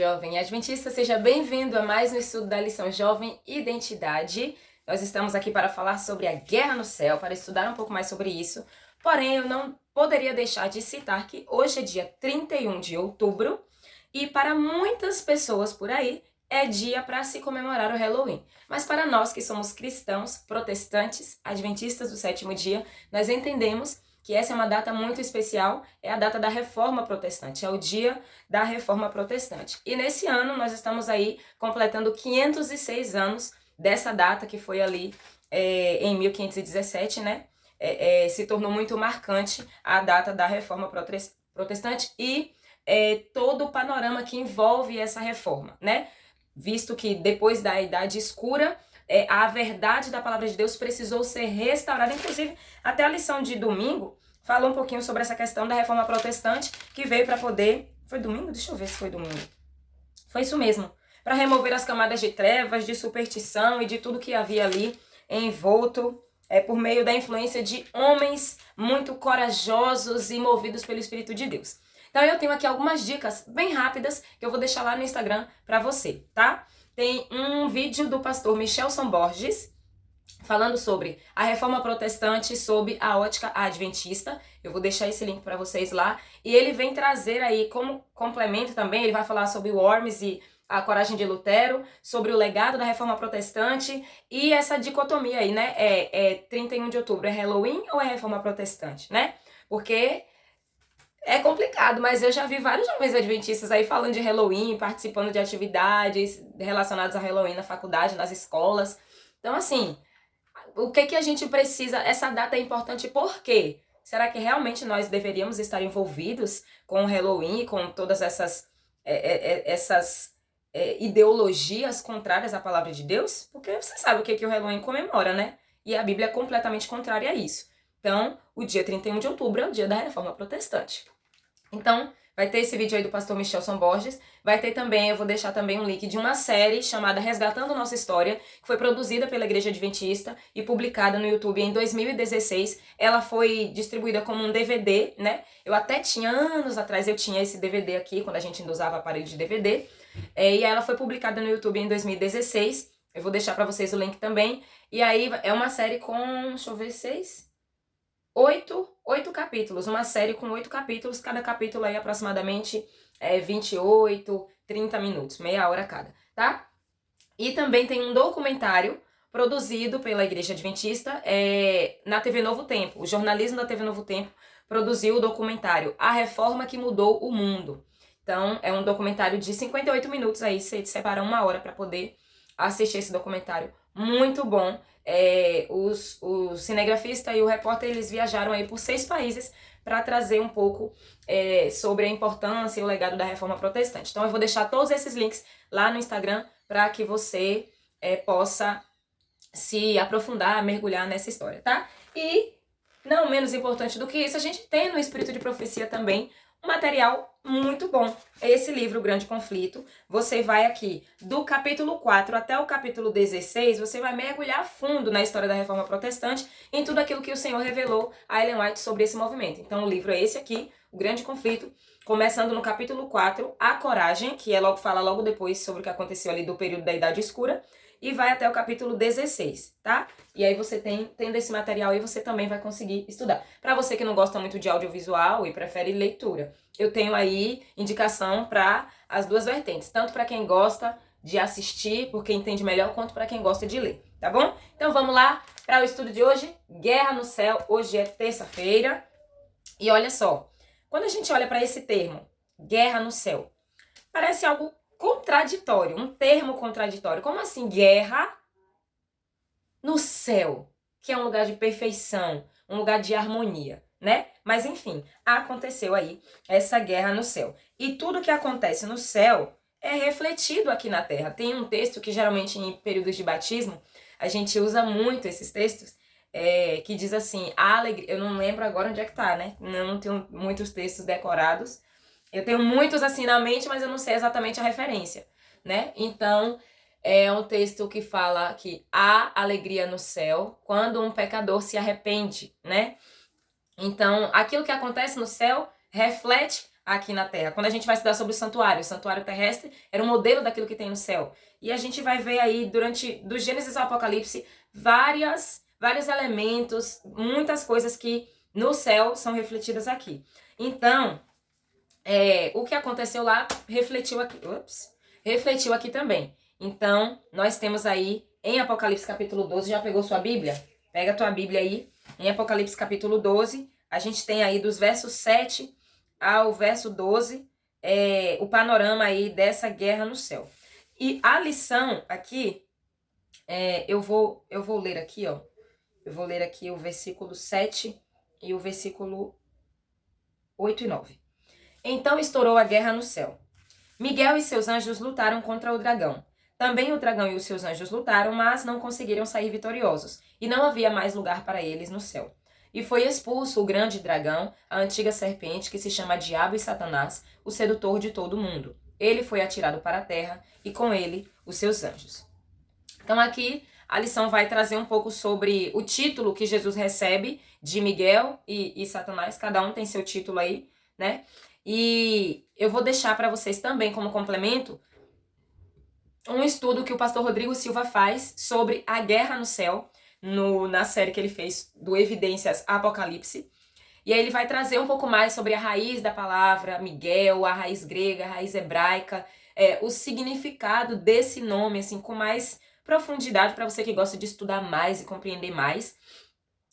jovem adventista, seja bem-vindo a mais um estudo da lição Jovem Identidade. Nós estamos aqui para falar sobre a guerra no céu, para estudar um pouco mais sobre isso. Porém, eu não poderia deixar de citar que hoje é dia 31 de outubro e para muitas pessoas por aí é dia para se comemorar o Halloween. Mas para nós que somos cristãos, protestantes, adventistas do sétimo dia, nós entendemos que essa é uma data muito especial, é a data da Reforma Protestante, é o dia da Reforma Protestante. E nesse ano nós estamos aí completando 506 anos dessa data que foi ali em 1517, né? Se tornou muito marcante a data da Reforma Protestante e todo o panorama que envolve essa reforma, né? Visto que depois da Idade Escura, a verdade da palavra de Deus precisou ser restaurada. Inclusive, até a lição de domingo falou um pouquinho sobre essa questão da Reforma Protestante, que veio para poder... Foi domingo? Deixa eu ver se foi domingo. Foi isso mesmo. Para remover as camadas de trevas, de superstição e de tudo que havia ali envolto por meio da influência de homens muito corajosos e movidos pelo Espírito de Deus. Então eu tenho aqui algumas dicas bem rápidas que eu vou deixar lá no Instagram para você, tá? Tem um vídeo do pastor Michelson Borges falando sobre a Reforma Protestante sob a ótica adventista. Eu vou deixar esse link para vocês lá. E ele vem trazer aí como complemento também, ele vai falar sobre o Worms e a coragem de Lutero, sobre o legado da Reforma Protestante e essa dicotomia aí, né? 31 de outubro é Halloween ou é Reforma Protestante, né? Porque é complicado, mas eu já vi vários jovens adventistas aí falando de Halloween, participando de atividades relacionadas a Halloween na faculdade, nas escolas. Então, assim, o que a gente precisa... Essa data é importante por quê? Será que realmente nós deveríamos estar envolvidos com o Halloween, com todas essas ideologias contrárias à palavra de Deus? Porque você sabe o que o Halloween comemora, né? E a Bíblia é completamente contrária a isso. Então, o dia 31 de outubro é o dia da Reforma Protestante. Então, vai ter esse vídeo aí do pastor Michelson Borges, vai ter também, eu vou deixar também um link de uma série chamada Resgatando Nossa História, que foi produzida pela Igreja Adventista e publicada no YouTube em 2016. Ela foi distribuída como um DVD, né? Eu até tinha, anos atrás, eu tinha esse DVD aqui, quando a gente ainda usava aparelho de DVD, e ela foi publicada no YouTube em 2016, eu vou deixar pra vocês o link também, e aí é uma série com, deixa eu ver, 8 capítulos, uma série com 8 capítulos, cada capítulo aí aproximadamente 28, 30 minutos, meia hora cada, tá? E também tem um documentário produzido pela Igreja Adventista na TV Novo Tempo. O jornalismo da TV Novo Tempo produziu o documentário A Reforma que Mudou o Mundo. Então, é um documentário de 58 minutos aí, você separa uma hora para poder assistir esse documentário. Muito bom. O cinegrafista e o repórter, eles viajaram aí por 6 países para trazer um pouco sobre a importância e o legado da Reforma Protestante. Então eu vou deixar todos esses links lá no Instagram para que você possa se aprofundar, mergulhar nessa história, tá? E, não menos importante do que isso, a gente tem no Espírito de Profecia também um material muito bom. Esse livro, O Grande Conflito, você vai aqui do capítulo 4 até o capítulo 16, você vai mergulhar a fundo na história da Reforma Protestante, em tudo aquilo que o Senhor revelou a Ellen White sobre esse movimento. Então o livro é esse aqui, O Grande Conflito, começando no capítulo 4, A Coragem, que fala logo depois sobre o que aconteceu ali do período da Idade Escura, e vai até o capítulo 16, tá? E aí você tendo esse material aí, você também vai conseguir estudar. Para você que não gosta muito de audiovisual e prefere leitura, eu tenho aí indicação para as duas vertentes, tanto para quem gosta de assistir, porque entende melhor, quanto para quem gosta de ler, tá bom? Então vamos lá para o estudo de hoje, Guerra no Céu. Hoje é terça-feira e olha só, quando a gente olha para esse termo, Guerra no Céu, parece algo contraditório, um termo contraditório. Como assim guerra no céu, que é um lugar de perfeição, um lugar de harmonia, né? Mas enfim, aconteceu aí essa guerra no céu. E tudo que acontece no céu é refletido aqui na terra. Tem um texto que geralmente em períodos de batismo a gente usa muito esses textos, que diz assim, a alegria... Eu não lembro agora onde é que tá, né? Eu não tenho muitos textos decorados. Eu tenho muitos assim na mente, mas eu não sei exatamente a referência, né? Então, é um texto que fala que há alegria no céu quando um pecador se arrepende, né? Então, aquilo que acontece no céu reflete aqui na Terra. Quando a gente vai estudar sobre o santuário terrestre era um modelo daquilo que tem no céu. E a gente vai ver aí, do Gênesis ao Apocalipse, vários elementos, muitas coisas que no céu são refletidas aqui. Então, o que aconteceu lá refletiu aqui também. Então, nós temos aí em Apocalipse capítulo 12, já pegou sua Bíblia? Pega a tua Bíblia aí. Em Apocalipse capítulo 12, a gente tem aí dos versos 7 ao verso 12, o panorama aí dessa guerra no céu. E a lição aqui, eu vou ler aqui, ó. Eu vou ler aqui o versículo 7 e o versículo 8 e 9. Então estourou a guerra no céu. Miguel e seus anjos lutaram contra o dragão. Também o dragão e os seus anjos lutaram, mas não conseguiram sair vitoriosos, e não havia mais lugar para eles no céu. E foi expulso o grande dragão, a antiga serpente, que se chama Diabo e Satanás, o sedutor de todo o mundo. Ele foi atirado para a terra, e com ele os seus anjos. Então aqui a lição vai trazer um pouco sobre o título que Jesus recebe de Miguel e Satanás, cada um tem seu título aí, né? E eu vou deixar para vocês também como complemento um estudo que o pastor Rodrigo Silva faz sobre a guerra no céu, na série que ele fez do Evidências Apocalipse. E aí ele vai trazer um pouco mais sobre a raiz da palavra Miguel, a raiz grega, a raiz hebraica, o significado desse nome, assim, com mais profundidade para você que gosta de estudar mais e compreender mais.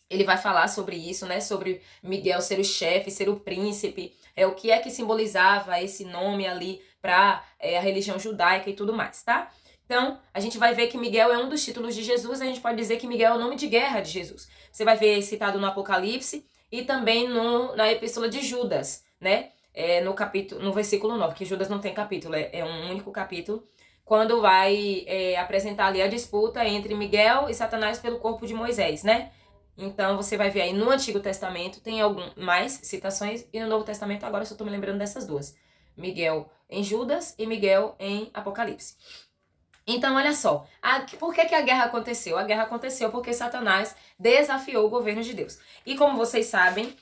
Ele vai falar sobre isso, né? Sobre Miguel ser o chefe, ser o príncipe, o que é que simbolizava esse nome ali para a religião judaica e tudo mais, tá? Então, a gente vai ver que Miguel é um dos títulos de Jesus, a gente pode dizer que Miguel é o nome de guerra de Jesus. Você vai ver citado no Apocalipse e também na Epístola de Judas, né? No versículo 9, que Judas não tem capítulo, é um único capítulo, quando vai apresentar ali a disputa entre Miguel e Satanás pelo corpo de Moisés, né? Então, você vai ver aí no Antigo Testamento, tem mais citações, e no Novo Testamento, agora eu só estou me lembrando dessas duas. Miguel em Judas e Miguel em Apocalipse. Então, olha só, por que a guerra aconteceu? A guerra aconteceu porque Satanás desafiou o governo de Deus. E como vocês sabem,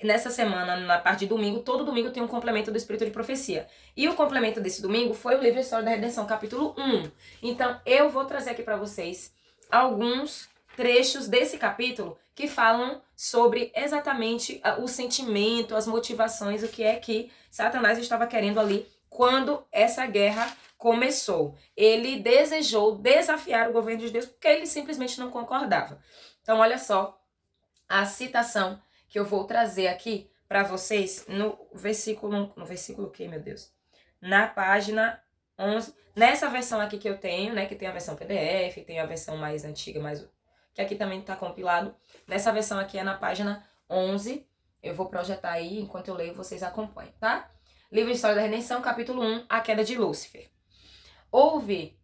nessa semana, na parte de domingo, todo domingo tem um complemento do Espírito de Profecia. E o complemento desse domingo foi o livro História da Redenção, capítulo 1. Então, eu vou trazer aqui para vocês alguns trechos desse capítulo que falam sobre exatamente o sentimento, as motivações, o que é que Satanás estava querendo ali quando essa guerra começou. Ele desejou desafiar o governo de Deus porque ele simplesmente não concordava. Então, olha só a citação que eu vou trazer aqui para vocês no versículo o quê, meu Deus? Na página 11, nessa versão aqui que eu tenho, né, que tem a versão PDF, tem a versão mais antiga, que aqui também está compilado. Nessa versão aqui é na página 11. Eu vou projetar aí, enquanto eu leio, vocês acompanham, tá? Livro de História da Redenção, capítulo 1, a queda de Lúcifer. Houve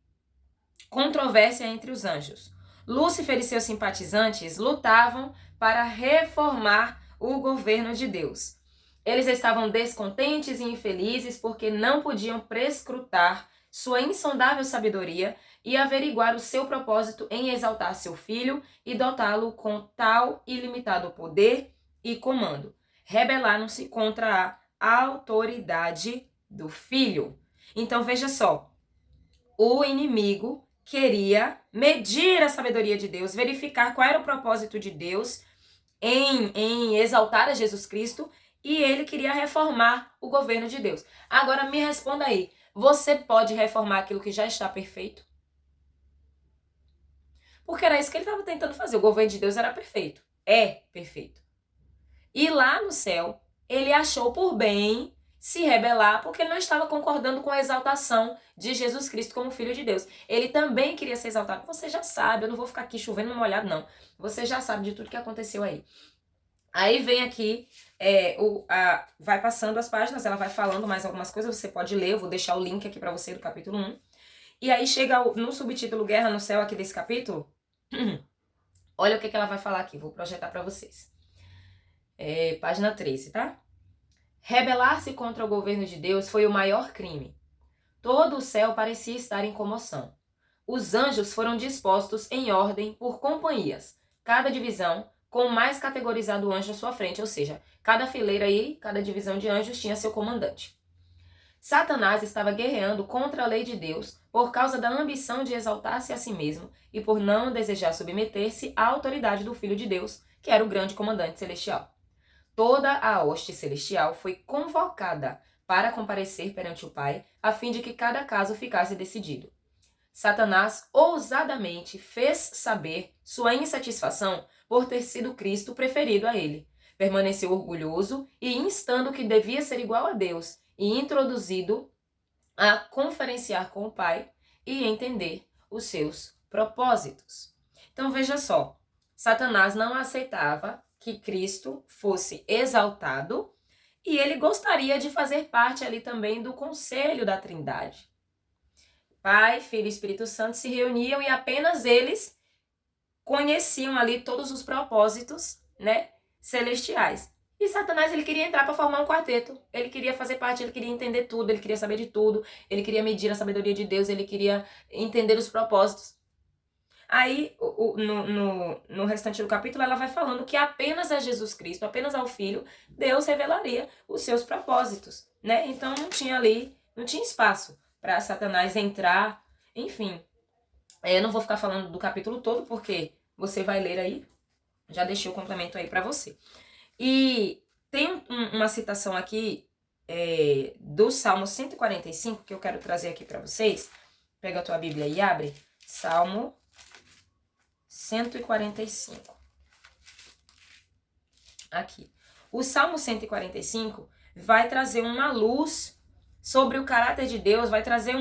controvérsia entre os anjos. Lúcifer e seus simpatizantes lutavam para reformar o governo de Deus. Eles estavam descontentes e infelizes porque não podiam prescrutar sua insondável sabedoria e averiguar o seu propósito em exaltar seu filho e dotá-lo com tal ilimitado poder e comando. Rebelaram-se contra a autoridade do filho. Então veja só, o inimigo queria medir a sabedoria de Deus, verificar qual era o propósito de Deus em exaltar a Jesus Cristo, e ele queria reformar o governo de Deus. Agora me responda aí, você pode reformar aquilo que já está perfeito? Porque era isso que ele estava tentando fazer. O governo de Deus era perfeito. É perfeito. E lá no céu, ele achou por bem se rebelar porque ele não estava concordando com a exaltação de Jesus Cristo como Filho de Deus. Ele também queria ser exaltado. Você já sabe, eu não vou ficar aqui chovendo no molhado, não. Você já sabe de tudo que aconteceu aí. Aí vem aqui, vai passando as páginas, ela vai falando mais algumas coisas, você pode ler, eu vou deixar o link aqui para você do capítulo 1. E aí chega no subtítulo Guerra no Céu aqui desse capítulo. Olha o que ela vai falar aqui, vou projetar para vocês. Página 13, tá? Rebelar-se contra o governo de Deus foi o maior crime. Todo o céu parecia estar em comoção. Os anjos foram dispostos em ordem por companhias, cada divisão com o mais categorizado anjo à sua frente, ou seja, cada fileira aí, cada divisão de anjos tinha seu comandante. Satanás estava guerreando contra a lei de Deus por causa da ambição de exaltar-se a si mesmo e por não desejar submeter-se à autoridade do Filho de Deus, que era o grande comandante celestial. Toda a hoste celestial foi convocada para comparecer perante o Pai, a fim de que cada caso ficasse decidido. Satanás ousadamente fez saber sua insatisfação por ter sido Cristo preferido a ele. Permaneceu orgulhoso e instando que devia ser igual a Deus e introduzido a conferenciar com o Pai e entender os seus propósitos. Então veja só, Satanás não aceitava que Cristo fosse exaltado e ele gostaria de fazer parte ali também do conselho da Trindade. Pai, Filho e Espírito Santo se reuniam e apenas eles conheciam ali todos os propósitos, né, celestiais. E Satanás, ele queria entrar para formar um quarteto. Ele queria fazer parte, ele queria entender tudo, ele queria saber de tudo, ele queria medir a sabedoria de Deus, ele queria entender os propósitos. Aí, no restante do capítulo, ela vai falando que apenas a Jesus Cristo, apenas ao Filho, Deus revelaria os seus propósitos, né? Então não tinha espaço para Satanás entrar, enfim. Eu não vou ficar falando do capítulo todo, porque você vai ler aí, já deixei o complemento aí para você. E tem uma citação aqui do Salmo 145, que eu quero trazer aqui para vocês. Pega a tua Bíblia e abre. Salmo 145. Aqui. O Salmo 145 vai trazer uma luz sobre o caráter de Deus, vai trazer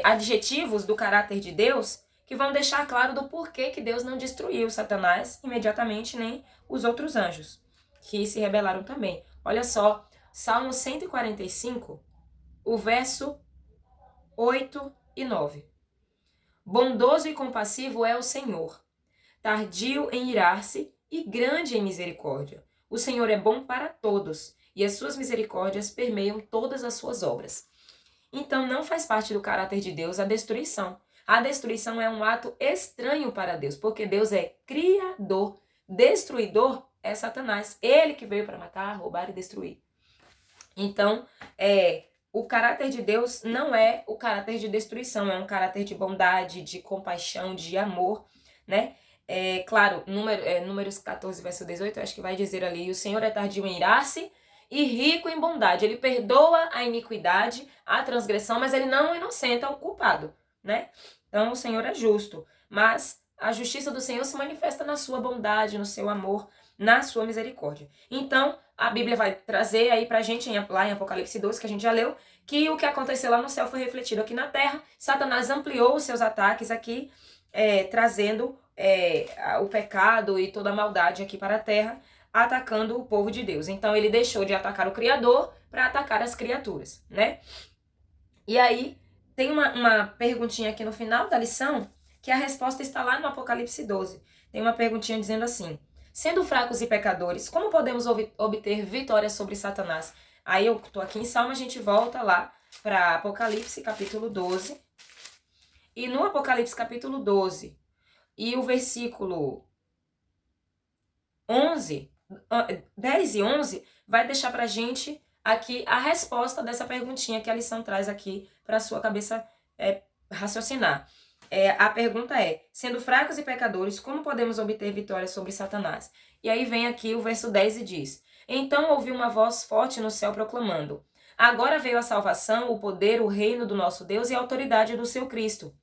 adjetivos do caráter de Deus que vão deixar claro do porquê que Deus não destruiu Satanás imediatamente, nem os outros anjos, que se rebelaram também. Olha só, Salmo 145, o verso 8 e 9. Bondoso e compassivo é o Senhor, tardio em irar-se e grande em misericórdia. O Senhor é bom para todos, e as suas misericórdias permeiam todas as suas obras. Então não faz parte do caráter de Deus a destruição. A destruição é um ato estranho para Deus, porque Deus é criador. Destruidor é Satanás. Ele que veio para matar, roubar e destruir. Então, o caráter de Deus não é o caráter de destruição, é um caráter de bondade, de compaixão, de amor, né? Claro, Números 14, verso 18, eu acho que vai dizer ali, o Senhor é tardio em irar-se e rico em bondade. Ele perdoa a iniquidade, a transgressão, mas ele não inocenta o culpado, né? Então, o Senhor é justo, mas a justiça do Senhor se manifesta na sua bondade, no seu amor, na sua misericórdia. Então, a Bíblia vai trazer aí pra gente, lá em Apocalipse 12, que a gente já leu, que o que aconteceu lá no céu foi refletido aqui na terra. Satanás ampliou os seus ataques aqui, trazendo o pecado e toda a maldade aqui para a terra, atacando o povo de Deus. Então, ele deixou de atacar o Criador para atacar as criaturas, né? E aí, tem uma perguntinha aqui no final da lição, que a resposta está lá no Apocalipse 12. Tem uma perguntinha dizendo assim: sendo fracos e pecadores, como podemos obter vitória sobre Satanás? Aí eu tô aqui em Salmo, a gente volta lá para Apocalipse capítulo 12. E no Apocalipse capítulo 12, e o versículo 10 e 11, vai deixar pra gente aqui a resposta dessa perguntinha que a lição traz aqui para a sua cabeça raciocinar. A pergunta é: sendo fracos e pecadores, como podemos obter vitória sobre Satanás? E aí vem aqui o verso 10 e diz: então ouvi uma voz forte no céu proclamando: agora veio a salvação, o poder, o reino do nosso Deus e a autoridade do seu Cristo.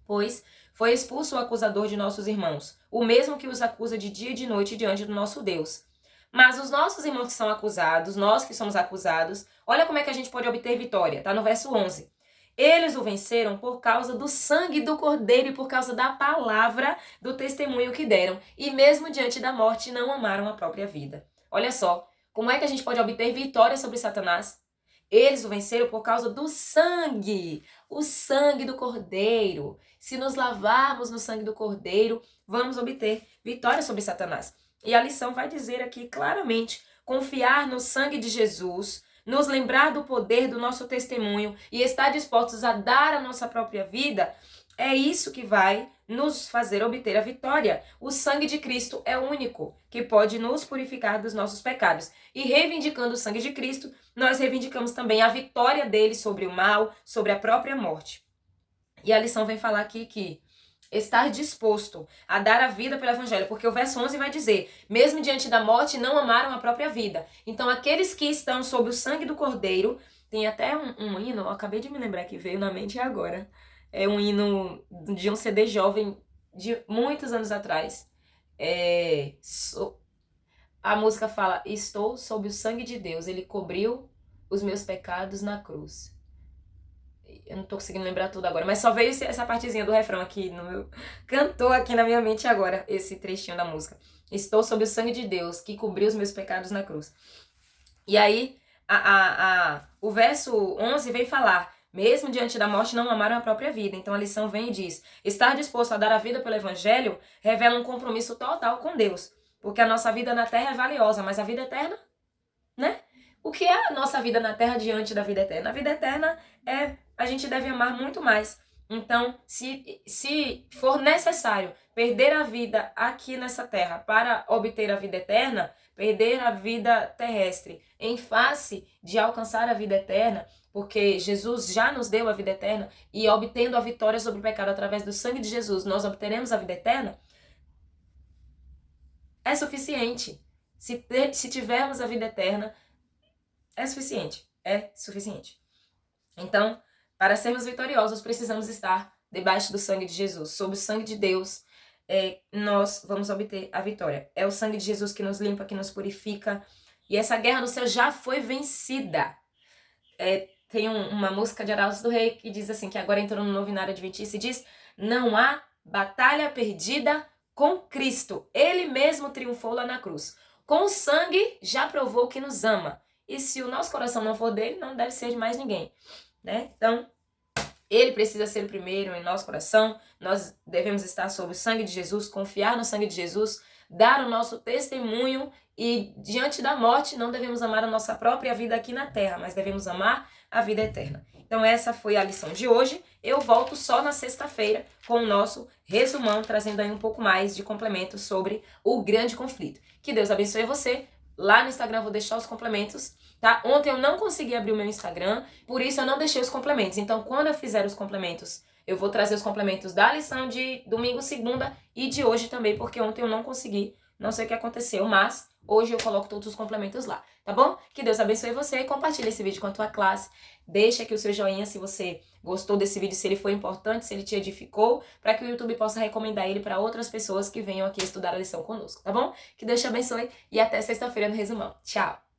Pois foi expulso o acusador de nossos irmãos, o mesmo que os acusa de dia e de noite diante do nosso Deus. Mas os nossos irmãos que são acusados, nós que somos acusados, olha como é que a gente pode obter vitória, tá no verso 11. Eles o venceram por causa do sangue do Cordeiro e por causa da palavra do testemunho que deram. E mesmo diante da morte não amaram a própria vida. Olha só, como é que a gente pode obter vitória sobre Satanás? Eles o venceram por causa do sangue, o sangue do Cordeiro. Se nos lavarmos no sangue do Cordeiro, vamos obter vitória sobre Satanás. E a lição vai dizer aqui claramente: confiar no sangue de Jesus, nos lembrar do poder do nosso testemunho e estar dispostos a dar a nossa própria vida É isso que vai nos fazer obter a vitória. O sangue de Cristo é o único que pode nos purificar dos nossos pecados. E reivindicando o sangue de Cristo, nós reivindicamos também a vitória dele sobre o mal, sobre a própria morte. E a lição vem falar aqui que estar disposto a dar a vida pelo evangelho, porque o verso 11 vai dizer, mesmo diante da morte, não amaram a própria vida. Então, aqueles que estão sob o sangue do Cordeiro, tem até um hino, eu acabei de me lembrar que veio na mente agora, é um hino de um CD jovem de muitos anos atrás. A música fala, estou sob o sangue de Deus, ele cobriu os meus pecados na cruz. Eu não tô conseguindo lembrar tudo agora, mas só veio essa partezinha do refrão aqui no meu... Cantou aqui na minha mente agora, esse trechinho da música. Estou sob o sangue de Deus, que cobriu os meus pecados na cruz. E aí, o verso 11 vem falar, mesmo diante da morte não amaram a própria vida. Então a lição vem e diz, estar disposto a dar a vida pelo evangelho revela um compromisso total com Deus. Porque a nossa vida na terra é valiosa, mas a vida eterna, né? O que é a nossa vida na terra diante da vida eterna? A vida eterna a gente deve amar muito mais. Então, se for necessário perder a vida aqui nessa terra para obter a vida eterna, perder a vida terrestre em face de alcançar a vida eterna, porque Jesus já nos deu a vida eterna e obtendo a vitória sobre o pecado através do sangue de Jesus, nós obteremos a vida eterna, é suficiente. Se tivermos a vida eterna, é suficiente. É suficiente. Então, para sermos vitoriosos, precisamos estar debaixo do sangue de Jesus. Sob o sangue de Deus, nós vamos obter a vitória. É o sangue de Jesus que nos limpa, que nos purifica. E essa guerra no céu já foi vencida. Tem uma música de Arautos do Rei que diz assim, que agora entrou no novenário adventista e diz, não há batalha perdida com Cristo. Ele mesmo triunfou lá na cruz. Com o sangue já provou que nos ama. E se o nosso coração não for dele, não deve ser de mais ninguém, né? Então, ele precisa ser o primeiro em nosso coração. Nós devemos estar sob o sangue de Jesus, confiar no sangue de Jesus, dar o nosso testemunho e, diante da morte, não devemos amar a nossa própria vida aqui na terra, mas devemos amar a vida eterna. Então, essa foi a lição de hoje. Eu volto só na sexta-feira com o nosso resumão, trazendo aí um pouco mais de complemento sobre o grande conflito. Que Deus abençoe você. Lá no Instagram eu vou deixar os complementos, tá? Ontem eu não consegui abrir o meu Instagram, por isso eu não deixei os complementos. Então, quando eu fizer os complementos, eu vou trazer os complementos da lição de domingo, segunda e de hoje também, porque ontem eu não consegui, não sei o que aconteceu, mas hoje eu coloco todos os complementos lá, tá bom? Que Deus abençoe você, compartilhe esse vídeo com a tua classe, deixa aqui o seu joinha se você gostou desse vídeo, se ele foi importante, se ele te edificou, para que o YouTube possa recomendar ele para outras pessoas que venham aqui estudar a lição conosco, tá bom? Que Deus te abençoe e até sexta-feira no resumão. Tchau!